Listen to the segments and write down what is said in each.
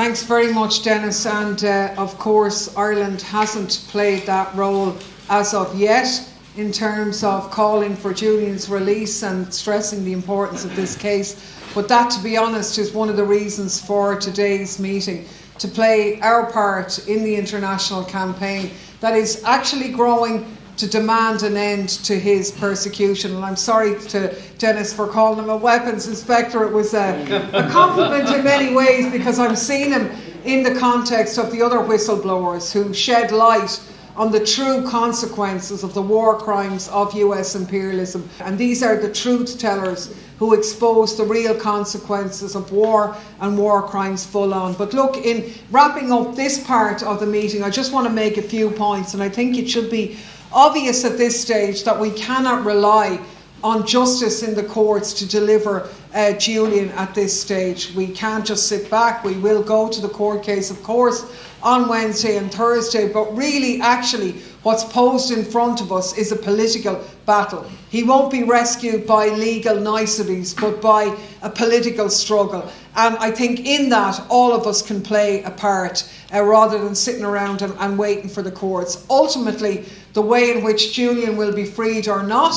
Thanks very much, Dennis. And of course, Ireland hasn't played that role as of yet in terms of calling for Julian's release and stressing the importance of this case. But that, to be honest, is one of the reasons for today's meeting, to play our part in the international campaign that is actually growing to demand an end to his persecution. And I'm sorry to Dennis for calling him a weapons inspector. It was a compliment in many ways, because I'm seeing him in the context of the other whistleblowers who shed light on the true consequences of the war crimes of US imperialism. And these are the truth tellers who expose the real consequences of war and war crimes full on. But look, in wrapping up this part of the meeting, I just want to make a few points, and I think it should be obvious at this stage that we cannot rely on justice in the courts to deliver Julian at this stage. We can't just sit back. We will go to the court case, of course, on Wednesday and Thursday, but really, actually, what's posed in front of us is a political battle. He won't be rescued by legal niceties, but by a political struggle. And I think in that, all of us can play a part, rather than sitting around and waiting for the courts. Ultimately, the way in which Julian will be freed or not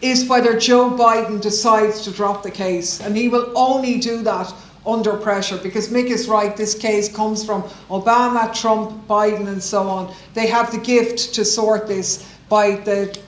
is whether Joe Biden decides to drop the case. And he will only do that under pressure, because Mick is right, this case comes from Obama, Trump, Biden and so on. They have the gift to sort this by the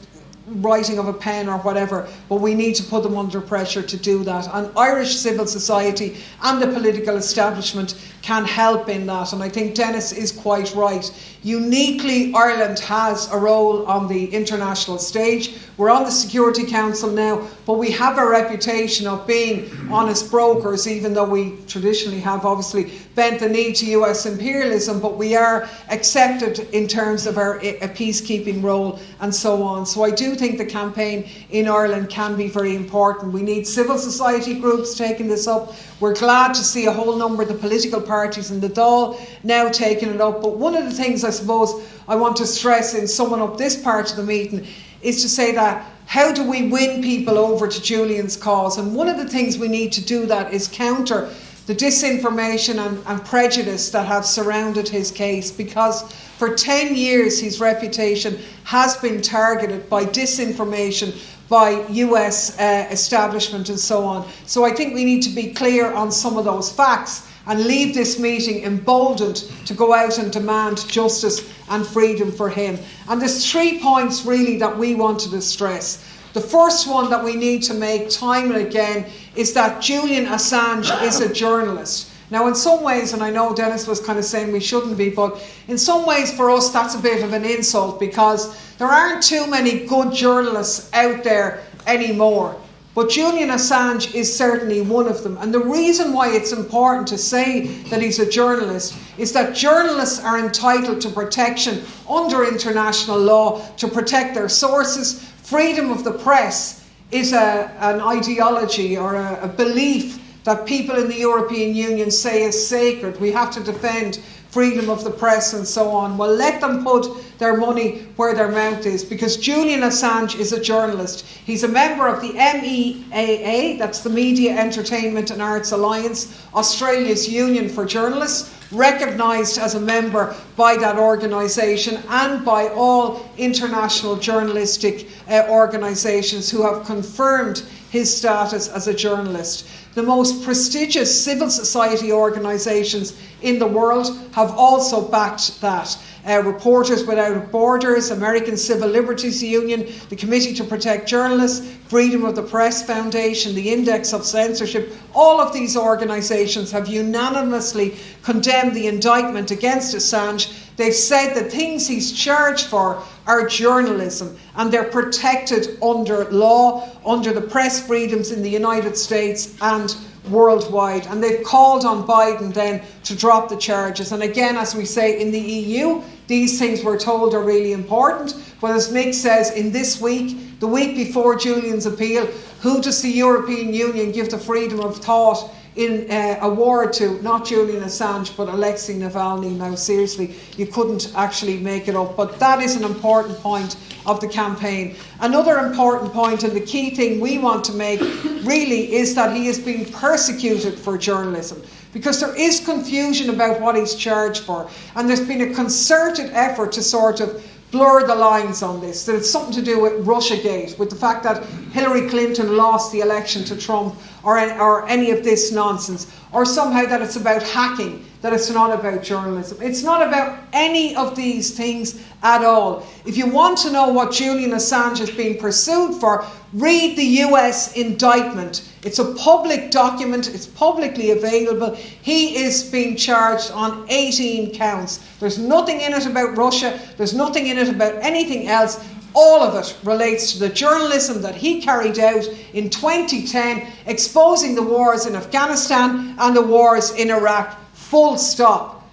writing of a pen or whatever, but we need to put them under pressure to do that. And Irish civil society and the political establishment can help in that. And I think Dennis is quite right. Uniquely, Ireland has a role on the international stage. We're on the Security Council now, but we have a reputation of being honest brokers, even though we traditionally have obviously bent the knee to US imperialism, but we are accepted in terms of our peacekeeping role and so on. So I do think the campaign in Ireland can be very important. We need civil society groups taking this up. We're glad to see a whole number of the political parties in the Dáil now taking it up. But one of the things I suppose I want to stress in summing up this part of the meeting is to say that how do we win people over to Julian's cause? And one of the things we need to do that is counter the disinformation and prejudice that have surrounded his case, because for 10 years his reputation has been targeted by disinformation, by US establishment and so on. So I think we need to be clear on some of those facts and leave this meeting emboldened to go out and demand justice and freedom for him. And there's 3 points really that we wanted to stress. The first one that we need to make time and again is that Julian Assange is a journalist. Now, in some ways, and I know Dennis was kind of saying we shouldn't be, but in some ways for us that's a bit of an insult, because there aren't too many good journalists out there anymore. But Julian Assange is certainly one of them. And the reason why it's important to say that he's a journalist is that journalists are entitled to protection under international law to protect their sources. Freedom of the press is an ideology or a belief that people in the European Union say is sacred. We have to defend freedom of the press and so on. Well, let them put their money where their mouth is, because Julian Assange is a journalist. He's a member of the MEAA, that's the Media, Entertainment and Arts Alliance, Australia's union for journalists, recognised as a member by that organisation and by all international journalistic organisations who have confirmed his status as a journalist. The most prestigious civil society organisations in the world have also backed that. Reporters Without Borders, American Civil Liberties Union, the Committee to Protect Journalists, Freedom of the Press Foundation, the Index of Censorship, all of these organisations have unanimously condemned the indictment against Assange. They've said that things he's charged for are journalism, and they're protected under law, under the press freedoms in the United States and worldwide. And they've called on Biden then to drop the charges. And again, as we say in the EU, these things we're told are really important. But as Mick says, in this week, the week before Julian's appeal, who does the European Union give the freedom of thought in award to? Not Julian Assange, but Alexei Navalny. Now, seriously, you couldn't actually make it up. But that is an important point of the campaign. Another important point, and the key thing we want to make really, is that he is being persecuted for journalism. because there is confusion about what he's charged for, and there's been a concerted effort to sort of blur the lines on this, that it's something to do with Russiagate, with the fact that Hillary Clinton lost the election to Trump, or any of this nonsense, or somehow that it's about hacking, that it's not about journalism. It's not about any of these things at all. If you want to know what Julian Assange is being pursued for, read the US indictment. It's a public document, it's publicly available. He is being charged on 18 counts. There's nothing in it about Russia, there's nothing in it about anything else. All of it relates to the journalism that he carried out in 2010, exposing the wars in Afghanistan and the wars in Iraq, full stop.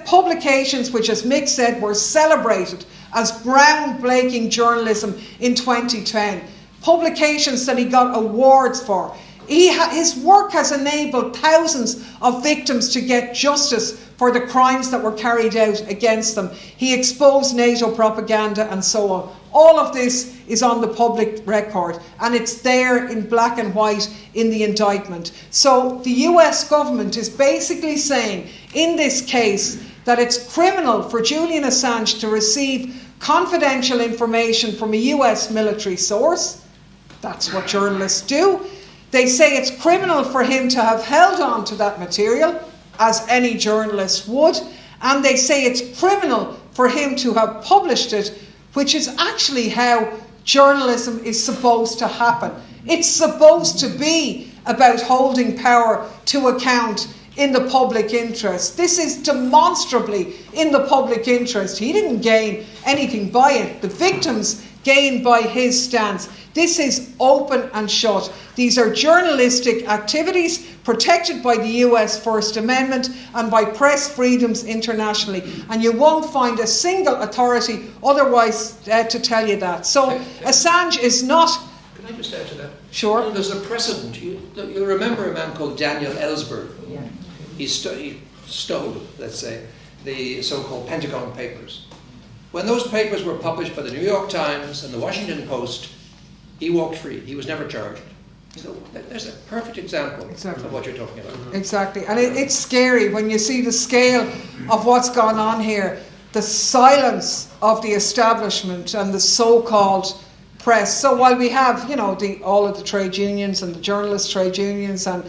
Publications which, as Mick said, were celebrated as groundbreaking journalism in 2010. Publications that he got awards for. His work has enabled thousands of victims to get justice for the crimes that were carried out against them. He exposed NATO propaganda and so on. All of this is on the public record, and it's there in black and white in the indictment. So the US government is basically saying in this case that it's criminal for Julian Assange to receive confidential information from a US military source. That's what journalists do. They say it's criminal for him to have held on to that material, as any journalist would, and they say it's criminal for him to have published it, which is actually how journalism is supposed to happen. It's supposed to be about holding power to account in the public interest. This is demonstrably in the public interest. He didn't gain anything by it. The victims gained by his stance. This is open and shut. These are journalistic activities protected by the US First Amendment and by press freedoms internationally. And you won't find a single authority otherwise to tell you that. So Assange is not... Can I just add to that? Sure. You know, there's a precedent. You remember a man called Daniel Ellsberg. Yeah. He stole, let's say, the so-called Pentagon Papers. When those papers were published by the New York Times and the Washington Post, he walked free. He was never charged. So there's a perfect example of what you're talking about. Exactly. And it's scary when you see the scale of what's gone on here. The silence of the establishment and the so-called press. So while we have, you know, all of the trade unions and the journalist trade unions and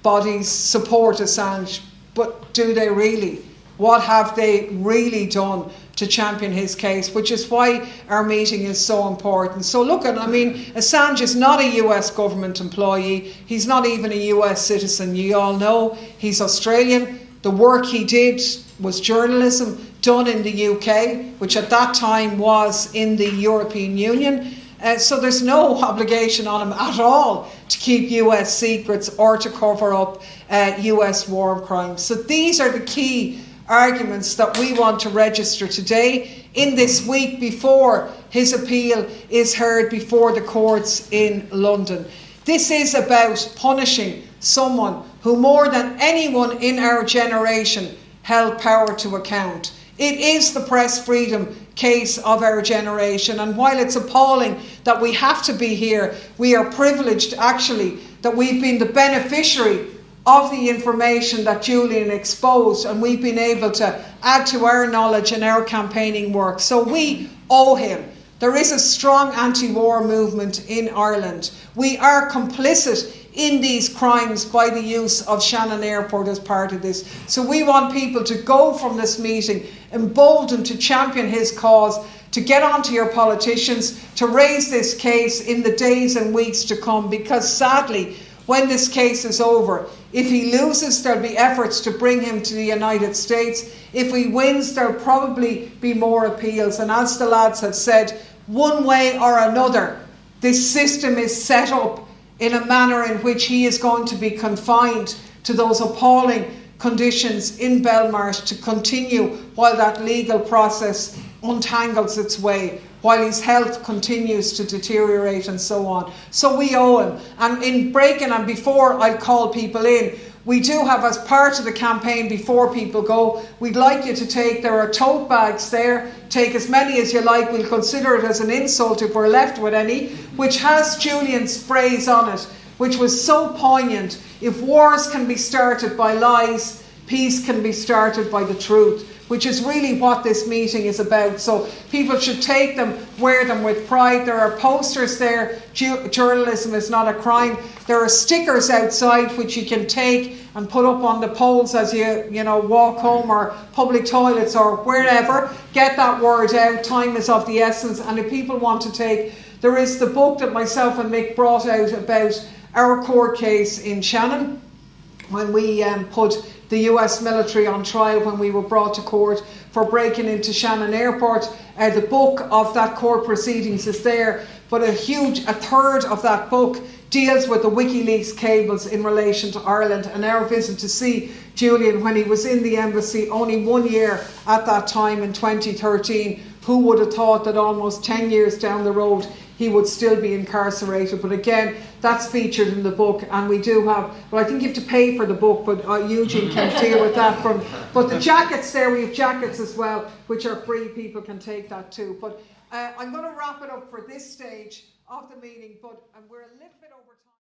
bodies support Assange, but do they really? What have they really done to champion his case, which is why our meeting is so important. So look, I mean, Assange is not a US government employee. He's not even a US citizen. You all know he's Australian. The work he did was journalism done in the UK, which at that time was in the European Union. So there's no obligation on him at all to keep US secrets or to cover up US war crimes. So these are the key arguments that we want to register today in this week before his appeal is heard before the courts in London. This is about punishing someone who more than anyone in our generation held power to account. It is the press freedom case of our generation, and while it's appalling that we have to be here, we are privileged actually that we've been the beneficiary of the information that Julian exposed, and we've been able to add to our knowledge and our campaigning work. So we owe him. There is a strong anti-war movement in Ireland. We are complicit in these crimes by the use of Shannon Airport as part of this. So we want people to go from this meeting emboldened to champion his cause, to get onto your politicians, to raise this case in the days and weeks to come, because sadly, when this case is over, if he loses, there'll be efforts to bring him to the United States. If he wins, there'll probably be more appeals. And as the lads have said, one way or another, this system is set up in a manner in which he is going to be confined to those appalling conditions in Belmarsh to continue while that legal process untangles its way, while his health continues to deteriorate and so on. So we owe him. And in breaking, and before I call people in, we do have, as part of the campaign before people go, we'd like you to take, there are tote bags there, take as many as you like, we'll consider it as an insult if we're left with any, which has Julian's phrase on it, which was so poignant. If wars can be started by lies, peace can be started by the truth, which is really what this meeting is about. So people should take them, wear them with pride. There are posters there, journalism is not a crime. There are stickers outside which you can take and put up on the poles as you walk home, or public toilets or wherever. Get that word out. Time is of the essence. And if people want to take, there is the book that myself and Mick brought out about our court case in Shannon, when we put the US military on trial when we were brought to court for breaking into Shannon Airport. The book of that court proceedings is there, but a third of that book deals with the WikiLeaks cables in relation to Ireland and our visit to see Julian when he was in the embassy only 1 year at that time in 2013. Who would have thought that almost 10 years down the road he would still be incarcerated? But again, that's featured in the book, and we do have, well, I think you have to pay for the book, but Eugene can deal with that. But the jackets there, we have jackets as well, which are free. People can take that too. But I'm going to wrap it up for this stage of the meeting, but we're a little bit over time.